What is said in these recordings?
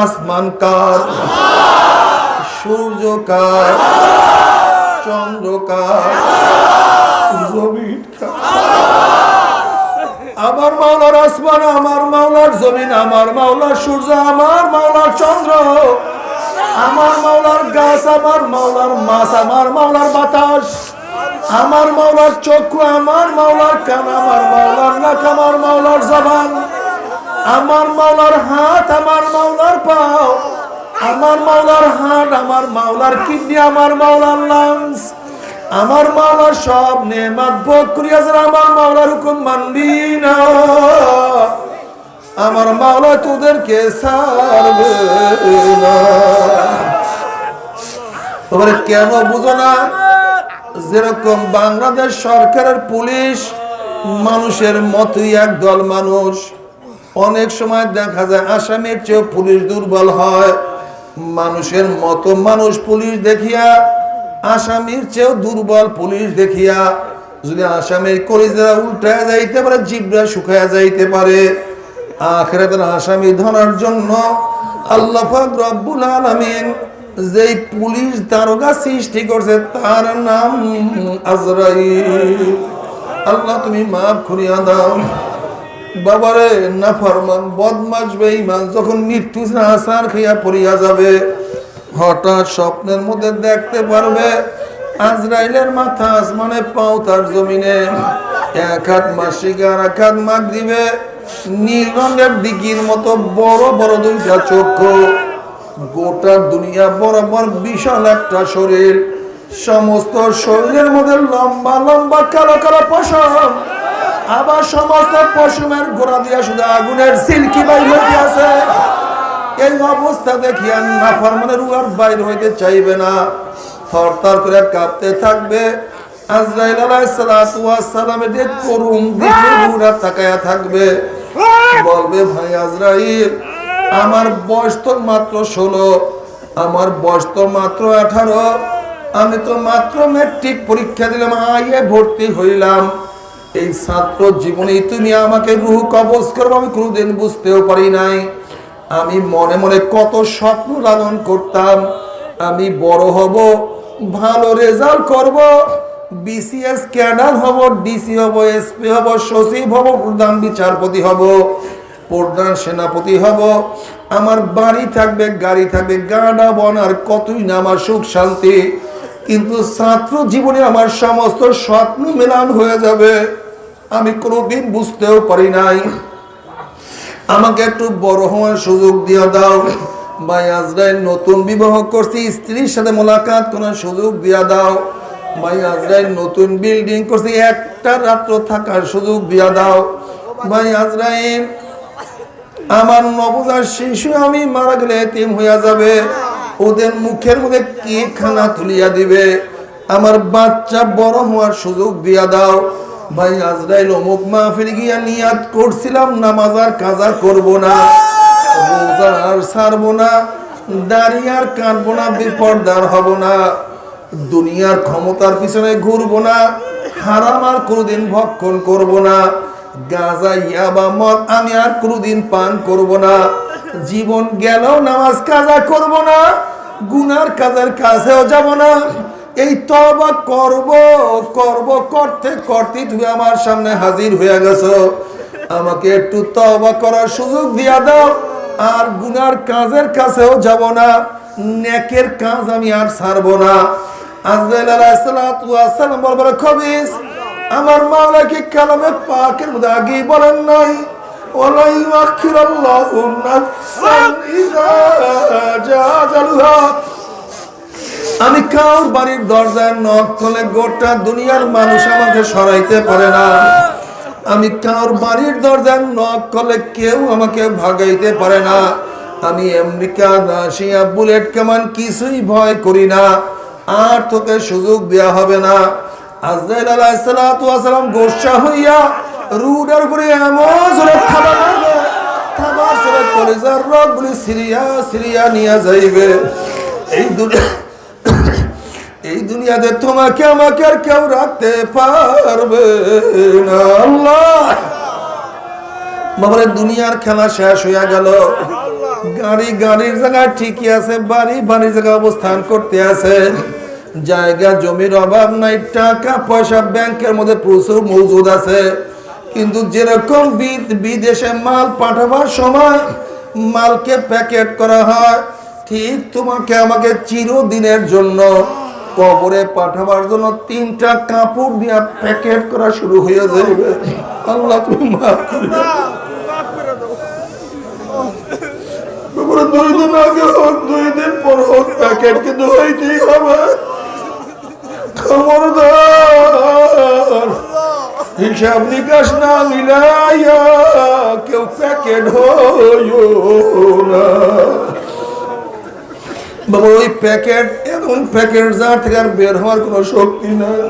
আসমান কার, সূর্য কার, চন্দ্র কার, জমিন আমার মাওলার আসমান, আমার মাওলার জমিন, আমার মাওলার সূর্য, আমার মাওলার চন্দ্র, আমার মাওলার গাছ, আমার মাওলার মাছ, আমার মাওলার বাতাস, আমার মাওলার চক্ষু, আমার মাওলার কান, আমার মাওলার নাক, আমার মাওলার জবান, আমার মাওলার হাত, আমার মাওলার পাও, আমার মাওলার হাট, আমার মাওলার কিডনি, আমার মাওলার লাংস, আমার মাওলার সব নেয়ামত ভোগ করিয়া যারা আমার মাওলার হুকুম মানবি না, আমার মাওলা তোদেরকে ছাড়বে না। তোমরা কেন বুঝো না? যেরকম বাংলাদেশ সরকারের পুলিশ মানুষের মতোই একদল মানুষ, অনেক সময় দেখা যায় আসামির চেয়ে পুলিশ দুর্বল হয়। মানুষের মতো মানুষ পুলিশ দেখিয়া, আসামির চেয়েও দুর্বল পুলিশ দেখিয়া যদি আসামির কলিজা উল্টায় যাইতে পারে, জিহ্বা শুকায়া যাইতে পারে, আখিরাতের আসামি ধরার জন্য আল্লাহ পাক রব্বুল আলামিন যেই পুলিশ দারোগা সৃষ্টি করছে তার নাম আজরাইল। আল্লাহ তুমি মাফ করিয়া দাও। বাবারে নাফরমান বদমাশ বেঈমান যখন মৃত্যু আসার খাইয়া পড়িয়া যাবে, হঠাৎ স্বপ্নের মধ্যে দেখতে পারবে আজরাইলের মাথা আসমানে, পাও তার জমিনে, এক হাত মাসিক আর এক হাত মাগরিবে, নীল রঙের দিঘির মতো বড় বড় দুইটা চক্ষু, গোটা দুনিয়া বরাবর বিশাল একটা শরীর, সমস্ত শরীরের মধ্যে লম্বা লম্বা কালো কালো পশম, আবার সমস্ত পশমের গোড়া দিয়া শুধু আগুনের সিল্কি বাইর হইতে আছে। এই অবস্থা দেখিয়া নাফরমানের রূহ আর বাইর হইতে চাইবে না, থরথর করে কাঁপতে থাকবে। আজরাইল আলাইহিস সালাতু ওয়াস সালামের দিকে করুণ দিকে রূহটা তাকায়া থাকবে, বলবে ভাই আজরাইল, আমার বয়স তো মাত্র 16, আমার বয়স তো মাত্র 18, আমি তো মাত্র ম্যাট্রিক পরীক্ষা দিলাম, আইয়ে ভর্তি হইলাম। এই ছাত্র জীবনে তুমি আমাকে রূহ কবজ করবে আমি কোনোদিন বুঝতেও পারি নাই। আমি মনে মনে কত স্বপ্ন লালন করতাম, আমি বড় হব, ভালো রেজাল্ট করব, বিসিএস ক্যাডার হব, ডিসি হব, এসপি হব, সচিব হব, প্রধান বিচারপতি হব, প্রধান সেনাপতি হব, আমার বাড়ি থাকবে, গাড়ি থাকবে, গাড়া বন, আর কতই না আমার সুখ শান্তি। কিন্তু ছাত্র জীবনে আমার সমস্ত স্বপ্ন মেলান হয়ে যাবে, আমি কোনোদিন বুঝতেও পারি নাই। আমাকে একটু বড় হওয়ার সুযোগ দিয়ে দাও। ভাই আজরাইল নতুন বিবাহ করছি, স্ত্রীর সাথে মোলাকাত করার সুযোগ দিয়ে দাও। ভাই আজরাইল নতুন বিল্ডিং করছি, একটা রাত্র থাকার সুযোগ দিয়ে দাও। ভাই আজরাইল আমার নবজাত শিশু আমি মারা গেলে এতিম হইয়া যাবে, ওদের মুখের মধ্যে কি খানা তুলিয়া দিবে, আমার বাচ্চা বড় হওয়ার সুযোগ দিয়া দাও। ভাই আজরাইল অমুক মাহফিল গিয়া নিয়াত করছিলাম নামাজ আর কাজা করব না, রোজা আর ছাড়বো না, দাড়ি আর কাটবো না, বেপরদার হব না, দুনিয়ার ক্ষমতার পিছনে ঘুরবো না, হারাম আর কোনোদিন ভক্ষণ করব না, গাঁজা ইয়াবা মদ আমি আর কোনোদিন পান করব না, জীবন গেল নামাজ কাজা করব না, গুনার কাজের কাছেও যাব না। এই তওবা করব করব করতে করতে তুমি আমার সামনে হাজির হয়ে গেছো, আমাকে একটু তওবা করার সুযোগ দিয়া দাও। আর গুনার কাজের কাছেও যাব না, নেকের কাজ আমি আর ছাড়ব না। আজরাইল আলাইহিস সালাতু ওয়াস সালাম বলবে খবিস, আমার মাওলা কি কালামে পাকের মধ্যে আগেই বলেন নাই, ওয়ালা ইউআখিরুল্লাহু নাফসান ইযা জা আজালুহা। আমি কার বাড়ির দরজায় নক করলে গোটা দুনিয়ার মানুষ আমাকে সরাইতে পারে না, আমি কার বাড়ির দরজায় নক করলে কেউ আমাকে ভাগাইতে পারে না। আমি আমেরিকা, রাশিয়া, বুলেট কামান কিছুই ভয় করি না, আর তোকে সুযোগ দেওয়া হবে না। আজরাইল আলাইহিস সালাতু ওয়াস সালাম গোসা হইয়া রুডের উপরে এমন জোরে থাবা মারবে, থাবার জোরে কলিজার রগগুলি সিরিয়া সিরিয়া নিয়ে যাইবে। এই দুনিয়াতে তোমাকে আমাকে আর কেউ রাখতে পারবে না। আল্লাহ বাবারে দুনিয়ার খেলা শেষ হইয়া গেল, গাড়ির জায়গায় ঠিকই আছে, বাড়ির জায়গায় অবস্থান করতে আছে, জায়গা জমির অভাব নাই, টাকা পয়সা ব্যাংকের মধ্যে প্রচুর মজুদ আছে, কিন্তু যেরকম বিদেশে মাল পাঠাবার সময় মালকে প্যাকেট করা হয়, ঠিক তোমাকে আমাকে চিরদিনের জন্য কবরে পাঠাবার জন্য 3টা কাপড় দিয়া প্যাকেট করা শুরু হয়ে যাবে। আল্লাহ তুমি মাফ করে দাও। 2 দিন আগে হোক 2 দিন পর হোক প্যাকেট কিন্তু হইতেই হবে। খবরদার হিসাব নিকাশ না মিলাইয়া কেউ প্যাকেট হইও না বাবা। ওই প্যাকেট এমন প্যাকেট যার থেকে আর বের হওয়ার কোনো শক্তি নাই।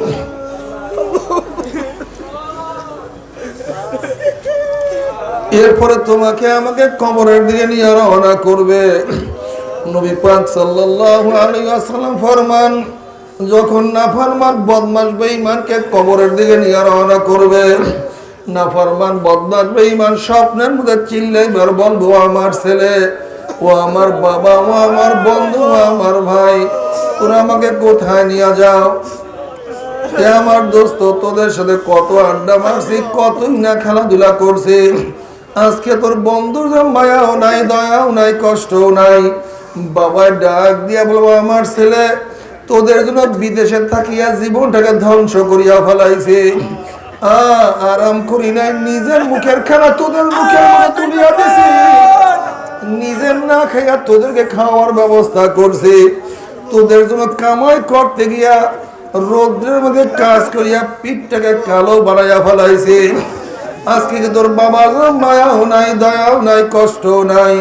এরপরে তোমাকে আমাকে কবরের দিকে নিয়ে রওনা করবে। নবী পাক সাল্লাল্লাহু আলাইহি ওয়াসাল্লাম ফরমান, যখন নাফরমান বদমাশ বেঈমানকে কবরের দিকে নিয়ে রওনা করবে, নাফরমান বদমাশ বেঈমান স্বপ্নের মধ্যে চিল্লাইবে আর বলবে, ও আমার ছেলে, ও আমার বাবা, ও আমার বন্ধু, ও আমার ভাই, তোরা আমাকে কোথায় নিয়ে যাও? এ আমার দোস্ত, তোদের সাথে কত আড্ডা মারছি, কতই না খেলাধুলা করছি, আজকে তোর বন্ধুর মায়াও নাই, দয়াও নাই, কষ্টও নাই। বাবাই ডাক দিয়া বলবো, আমার ছেলে তোদের জন্য বিদেশে থাকিয়া জীবনটাকে ধ্বংস করিয়া ফেলাইছে, আরাম করি নাই, নিজের মুখের খানা তোদের মুখের মধ্যে তুলিয়া দিছি, নিজের না খাইয়া তোদেরকে খাওয়ার ব্যবস্থা করছি, তোদের জন্য কামাই করতে গিয়া রৌদ্রের মধ্যে কাজ করিয়া পিঠটাকে কালো বানাইয়া ফেলাইছে। আজকে কি তোর বাবার মায়াও নাই, দয়াও নাই, কষ্টও নাই।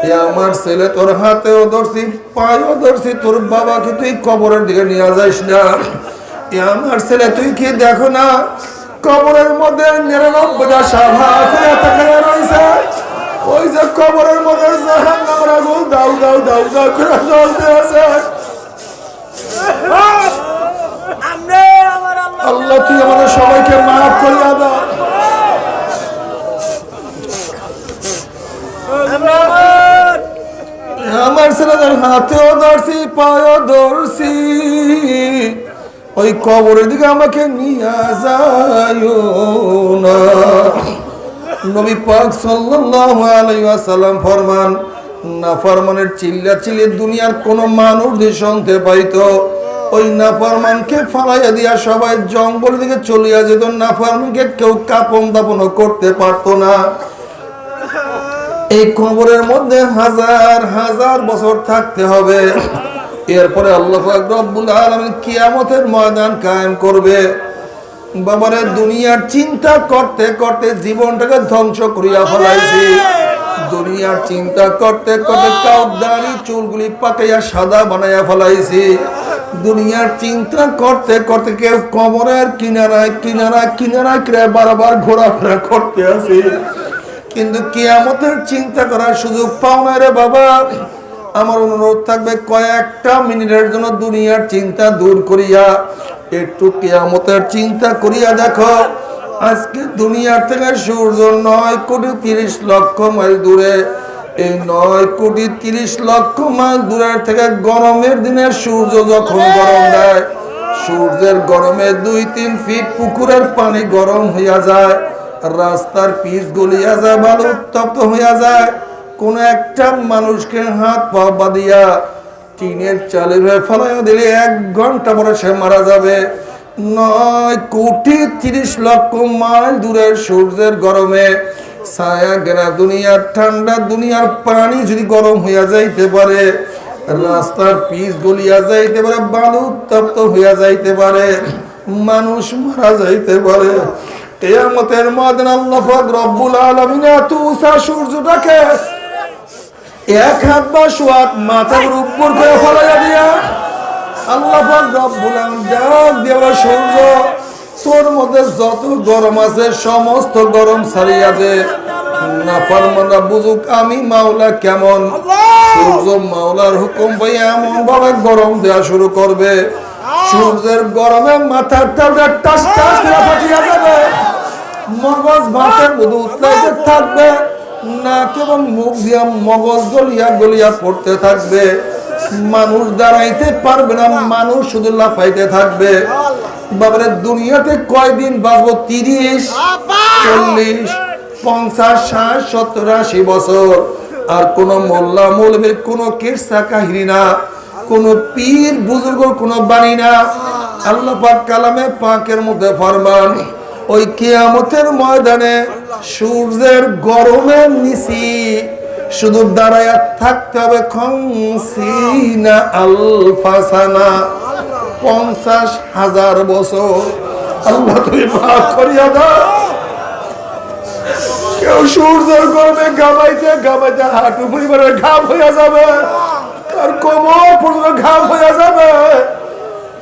এ আমার ছেলে, তোর হাতেও ধরছি, পায়েও ধরছি, তোর বাবাকে তুই কবরের দিকে নিয়ে যাস না। এ আমার ছেলে, তুই কি দেখো না কবরের মধ্যে 99টা সাভা করে তাকায় রয়েছে, ওই যে কবরের মধ্যে জাহান্নামের আগুন দাউ দাউ দাউ দাউ করে জ্বলতে আছে। আল্লাহ তুই আমাদের সবাইকে মাফ করিয়া দাও। আমার ছেলেদের হাতেও ধরছি, পায়েও ধরছি, ওই কবরের দিকে আমাকে নিয়ে যাইও না। নবী পাক সাল্লাল্লাহু আলাইহি ওয়াসাল্লাম ফরমান, নাফরমানের চিল্লাচিল্লি দুনিয়ার কোন মানুষ যে শুনতে পাইতো, ওই নাফরমানকে ফালাইয়া দিয়া সবাই জঙ্গলের দিকে চলিয়া যেত, নাফরমানকে কেউ কাপন দাপন করতে পারতো না। এই কবরের মধ্যে হাজার হাজার বছর থাকতে হবে। এরপরে আল্লাহ পাক রব্বুল আলামিন কিয়ামতের ময়দান কায়েম করবে। বাবারে, দুনিয়ার চিন্তা করতে করতে জীবনটাকে ধ্বংস করিয়া ফেলাইছি, দুনিয়ার চিন্তা করতে করতে কাউ দাড়ি চুলগুলি পাকাইয়া সাদা বানাইয়া ফেলাইছি, দুনিয়ার চিন্তা করতে করতে কেউ কবরের কিনারায় কিনারায় কিনারায় কিনারায় বারবার ঘোরাফেরা করতে আসি, কিন্তু কিয়ামতের চিন্তা করার সুযোগ পাও না রে বাবা। আমার অনুরোধ থাকবে, কয়েকটা মিনিটের জন্য দুনিয়ার চিন্তা দূর করিয়া একটু কিয়ামতের চিন্তা করিয়া দেখো। আজকে দুনিয়ার থেকে সূর্য 9,30,00,000 মাইল দূরে, এই 9,30,00,000 মাইল দূরের থেকে গরমের দিনে সূর্য যখন গরম দেয়, সূর্যের গরমে 2-3 ফিট পুকুরের পানি গরম হইয়া যায়, রাস্তার পিচ গলিয়া যায়, বালু উত্তপ্ত হইয়া যায়। কোন একটা মানুষকে হাত পা বাঁধিয়া টিনের চালের হয়ে ফেলাইয়া দিলে 1 ঘন্টা পরে সে মারা যাবে। 9,30,00,000 মাইল দূরের সূর্যের গরমে ছায়া ঘেরা দুনিয়ার ঠান্ডা দুনিয়ার পানি যদি গরম হইয়া যাইতে পারে, রাস্তার পিচ গলিয়া যাইতে পারে, বালু উত্তপ্ত হইয়া যাইতে পারে, মানুষ মারা যাইতে পারে, কিয়ামতের ময়দান আল্লাহ পাক রব্বুল আলামিন এত উঁচা সূর্যটাকে 1 হাত বা 100 হাত মাথার উপর করে ফলাইয়া দিয়া আল্লাহ পাক রব্বুল আলামিন ডাক দিয়া, সূর্য তোর মধ্যে যত গরম আছে সমস্ত গরম ছাড়িয়া দে, নাফরমানরা বুঝুক আমি মাওলা কেমন। সূর্য মাওলার হুকুম পাই এমন ভাবে গরম দেওয়া শুরু করবে, সূর্যের গরমে মাথার তালটা টাস টাস করে ফাটিয়া যাবে, মগজ ভাতের মধ্যে উতলাইতে থাকবে, নাক এবং মুখ দিয়া মগজ গলিয়া গলিয়া পড়তে থাকবে, মানুষ দাঁড়াইতে পারবে না, মানুষ শুধু লাফাইতে থাকবে। বাবারে দুনিয়াতে কয়দিন বাঁচবো? 30, 40, 50, 60, 70, 80 বছর। আর কোন মোল্লা মৌলবীর কোন কিসসা কাহিনী না, কোন পীর বুজুর্গর কোন বাণী না। আল্লাহ পাক কালামে পাকের মধ্যে ফরমান, ওই কিয়ামতের ময়দানে সূর্যের গরমের নিচে শুধু দাঁড়ায়া থাকতে হবে 50,000 বছর। আল্লাহ তুমি মাফ করিয়া দাও। কেউ সূর্যের গরমে গামাইতে গামাইতে হাঁটু পরিবারের ঘাম হইয়া যাবে, আর কোমর পর্যন্ত ঘাম হইয়া যাবে।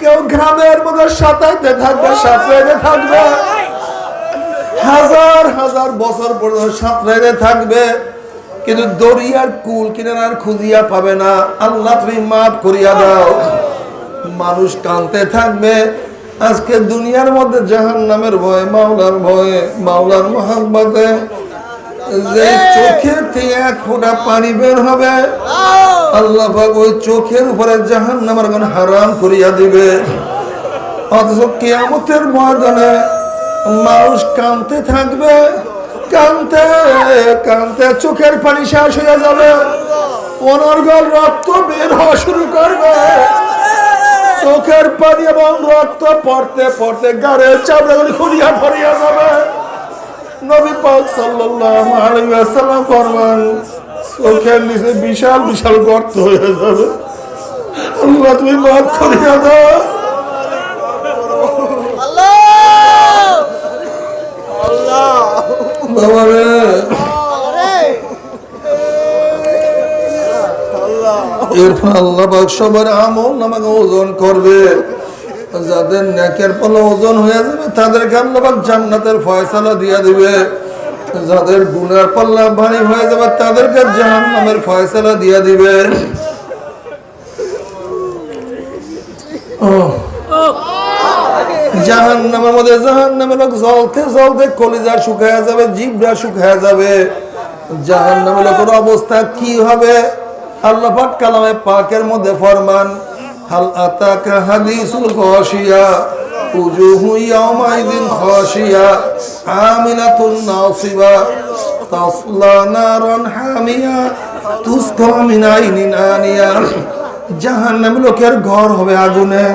কেউ ঘামের মধ্যে সাঁতাইতে থাকবে, সাঁতরাইতে থাকবে, হাজার হাজার বছর পর্যন্ত সাঁতরাইতে থাকবে, কিন্তু দরিয়ার কুল কিনারার খুঁজিয়া পাবে না। আল্লাহ তুমি মাফ করিয়া দাও। মানুষ কাঁদতে থাকবে। আজকে দুনিয়ার মধ্যে জাহান্নামের ভয়, মাওলার ভয়ে, মাওলার মহব্বতে যে চোখের থেকে এক ফোঁটা পানি বের হবে, আল্লাহ পাক ওই চোখের উপরে জাহান্নামের আগুন হারাম করিয়া দিবে। অথচ কিয়ামতের ময়দানে মানুষ কাঁদতে থাকবে, কাঁদতে কাঁদতে চোখের পানি শেষ হয়ে যাবে, অনর্গল রক্ত বের হওয়া শুরু করবে। চোখের পানি এবং রক্ত পড়তে পড়তে গাড়ের চামড়া খুলিয়া ভরিয়া যাবে। নবী পাক সাল্লাল্লাহু আলাইহি ওয়াসাল্লাম ফরমান, চোখের নিচে বিশাল বিশাল গর্ত হয়ে যাবে। আল্লাহ তুমি মাফ করিয়া দাও। এরপর আল্লাহ পাক সবার আমল নামাকে ওজন করবে। যাদের নেকের পাল্লা ওজন হয়ে যাবে তাদেরকে আল্লাহ পাক জান্নাতের ফয়সালা দিয়ে দিবে। যাদের গুনার পাল্লা ভারী হয়ে যাবে তাদেরকে জাহান্নামের ফয়সালা দিয়ে দিবে। জাহান্নামের মধ্যে জাহান্নামের লোক জ্বলতে জ্বলতে কলিজা শুকায়া যাবে, জিহ্বা শুকায়া যাবে। জাহান্নামের লোকের অবস্থা কি হবে? আল্লাহ পাক কালামে পাকের মধ্যে ফরমান, হাল আতাকা হাদিসুল গাশিয়া উজুহু ইয়াওমাইযিন খাশিয়া আমিলাতুন নাসিবা তাসলা নারান হামিয়া তুসকা মিন আইনিন আনিয়া। জাহান্নামের লোকের ঘর হবে আগুনে,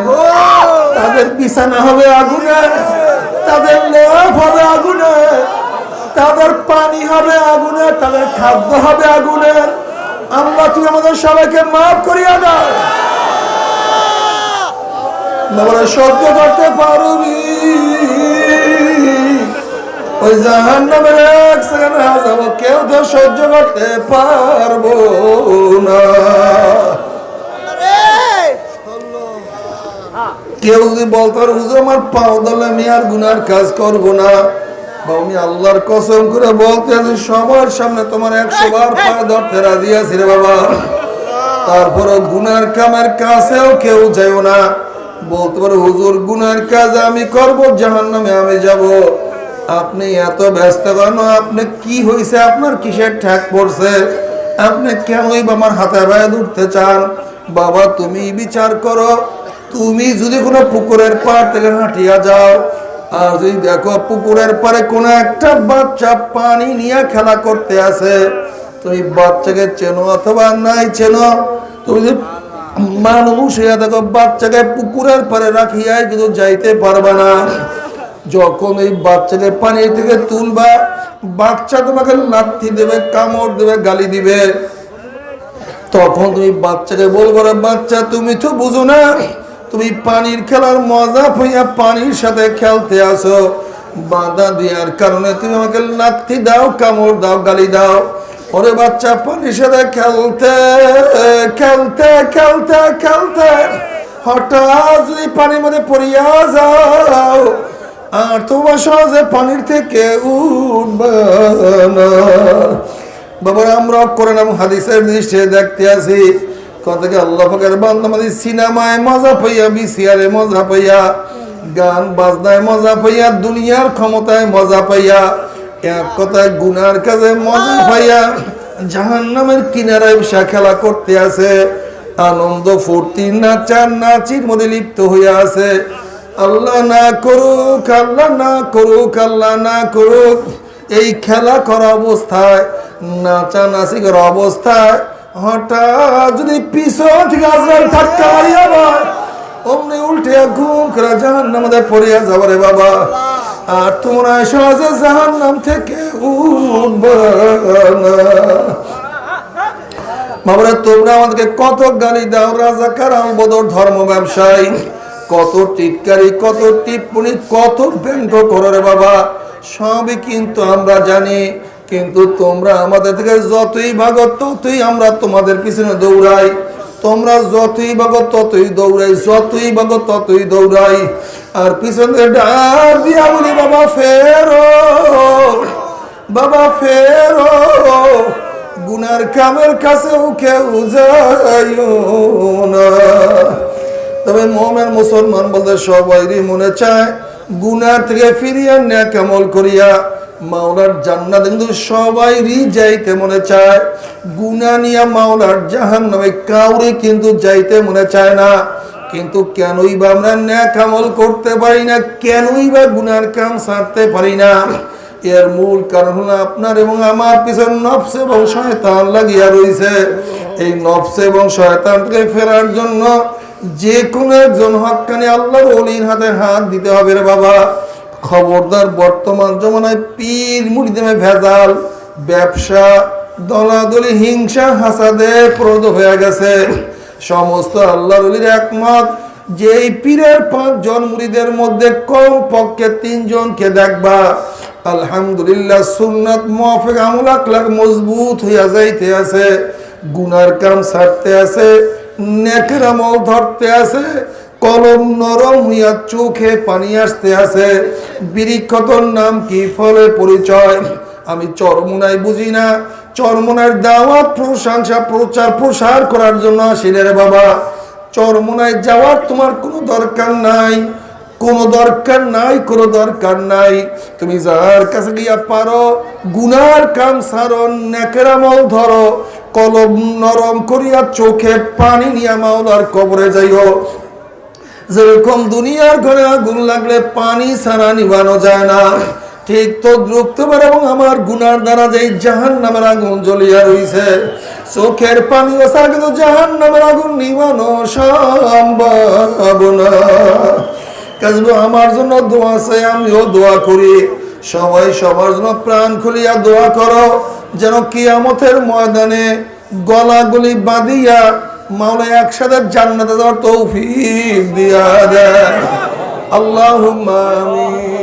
তাদের বিছানা হবে আগুনে, তাদের লেপ হবে আগুনে, তাদের পানি হবে আগুনে, তাদের খাদ্য হবে আগুনে। আল্লাহ তুমি আমাদের সবাইকে মাফ করিয়া দাও। আমরা সহ্য করতে পারবি ওই জাহান্নামের এক সেকেন্ড যাব, কেউ তো সহ্য করতে পারবো না। কেউ যদি বলতো হুজুর আমার পাও দলে আমি আর গুনার কাজ করবো না, আমি আল্লাহর কসম করে বলতে আছি সবার সামনে তোমার 100 বার পায়ে ধরতে রাজি আছি রে বাবা। তারপরে গুনার কামের কাছেও কেউ যাইও না। বলতে পারো হুজুর গুনার কাজ আমি করব, জাহান্নামে আমি যাব। আপনি এত ব্যস্ত কেন? আপনি কি হয়েছে? আপনার কিসের ঠেক পড়ছে? আপনি কেনই আমার হাতে পায়ে ধরতে চান? বাবা তুমি বিচার করো। তুমি যদি কোনো পুকুরের পাড় থেকে হাঁটিয়া যাও আর যদি দেখো পুকুরের পাড়ে কোনো একটা বাচ্চা পানি নিয়ে খেলা করতে আছে, তুমি বাচ্চাকে চেনো অথবা নাই চেনো, তুমি যদি মানুষ হইয়া দেখো বাচ্চাকে পুকুরের পাড়ে রাখিয়াই কিন্তু যাইতে পারবা না। যখন এই বাচ্চাকে পানি থেকে তুলবা, বাচ্চা তোমাকে লাথি দেবে, কামড় দেবে, গালি দিবে। তখন তুমি বাচ্চাকে বলবো রে বাচ্চা তুমি তো বুঝো না, তুমি পানির খেলার মজা পাইয়া পানির সাথে খেলতে আসো, বাধা দেওয়ার কারণে তুমি আমাকে লাথি দাও, কামড় দাও, গালি দাও। ওরে বাচ্চা পানির সাথে খেলতে খেলতে খেলতে খেলতে হঠাৎ যদি পানির মধ্যে পড়িয়া যাও আর তোমার সহজে পানির থেকে উঠবে না। বাবা আমরা করে নাম হাদিসের দৃষ্টিতে দেখতে আছি কতকে আল্লাহ পাকের বান্দা মানে সিনেমায় মজা পাইয়া, বিসিআরে মজা পাইয়া, গান বাজনায় মজা পাইয়া, দুনিয়ার ক্ষমতায় মজা পাইয়া এক কথায় গুনার কাজে মজা পাইয়া জাহান্নামের কিনারায় বসে খেলা করতে আছে, আনন্দ ফুর্তি নাচার নাচির মধ্যে লিপ্ত হইয়া আছে। আল্লাহ না করুক, আল্লাহ না করুক, আল্লাহ না করুক, এই খেলা করা অবস্থায়, নাচা নাচি করা অবস্থায় হঠাৎ যদি পিছন থেকে আজরাইল ধাক্কা মারিয়া যায়, অমনি উল্টে ঘুম করে জাহান্নামে পড়িয়া যাবে রে বাবা। আর তোমরা সহজে জাহান্নাম থেকে উঠবে না। বাবারা, তোমরা আমাদেরকে কত গালি দাও, রাজাকার আলবদর ধর্ম ব্যবসায়ী, কত টিটকারি, কত টিপ্পনি, কত ব্যঙ্গ করো রে বাবা, সবই কিন্তু আমরা জানি। কিন্তু তোমরা আমাদের থেকে যতই ভাগো ততই আমরা তোমাদের পিছনে দৌড়াই, তোমরা যতই ভাগো ততই দৌড়াই, যতই ভাগো ততই দৌড়াই। আর পিছনে ডাক দিয়া বলি, বাবা ফেরো, বাবা ফেরো, গুনার কামের কাছেও কেউ যাইও না। তবে মুমিন মুসলমান বলতে সবাইরই মনে চায় গুনার থেকে ফিরিয়া নেক আমল করিয়া মাওলার জান্নাত, কিন্তু সবাইরই যাইতে মনে চায়। গুনাহ নিয়া মাওলার জাহান্নামে কাউরে কিন্তু যাইতে মনে চায় না। কিন্তু কেনই বা আমরা নেক আমল করতে পারি না, কেনই বা গুনার কাম ছাড়তে পারি না? এর মূল কারণ হলো আপনার এবং আমার পিছনে নফস এবং শয়তান লাগিয়া রয়েছে। এই নফস এবং শয়তান থেকে ফেরার জন্য যে কোনো একজন হক্কানি আল্লাহর ওলির হাতে হাত দিতে হবে রে বাবা। খবরদার, বর্তমান জমানায় পীর মুরিদে ভেজাল, ব্যবসা, দলাদলি, হিংসা, হাসাদে প্রদ হয়ে গেছে। সমস্ত আল্লাহর ওলির একমত যে এই পীরের 5 জন মুরিদের মধ্যে কম পক্ষে 3 জনকে দেখবা আলহামদুলিল্লাহ সুন্নাত মুআফিক আমল আখলাক মজবুত হইয়া যাইতে আছে, গুনার কাম ছাড়তে আছে, নেকের আমল ধরতে আছে, কলম নরম হইয়া চোখে পানি আসতে আছে। বৃক্ষতর নাম কি, ফলে পরিচয়। আমি চরমুনাই বুঝি না, চরমুনার দাওয়াত, প্রশংসা, প্রচার, প্রসার করার জন্য আসিলে রে বাবা। চরমুনায় যাওয়ার তোমার কোনো দরকার নাই, কোনো দরকার নাই, কোনো দরকার নাই। তুমি যার কাছে গিয়া পারো গুনার কাম ছাড়ো, নেকের আমল ধরো, কলম নরম করিয়া চোখে পানি নিয়া মাওলার কবরে যাইও। যেরকম দুনিয়ার ঘরে আগুন লাগলে পানি ছাড়া নিভানো যায় না, ঠিক তদ্রুপ তোমার এবং আমার গুনার দ্বারা যে জাহান্নামের আগুন জ্বলিয়া রইছে, চোখের পানি ওসা কিন্তু জাহান্নামের আগুন নিভানো সম্ভব না। কাজে আমার জন্য দোয়া চাই, আমিও দোয়া করি। সবাই সবার জন্য প্রাণ খুলিয়া দোয়া করো, যেন কিয়ামতের ময়দানে গলাগুলি বাঁধিয়া মাওলা একসাথে জান্নাতে যাওয়ার তৌফিক দিয়া দেয়। আল্লাহুম্মা আমিন।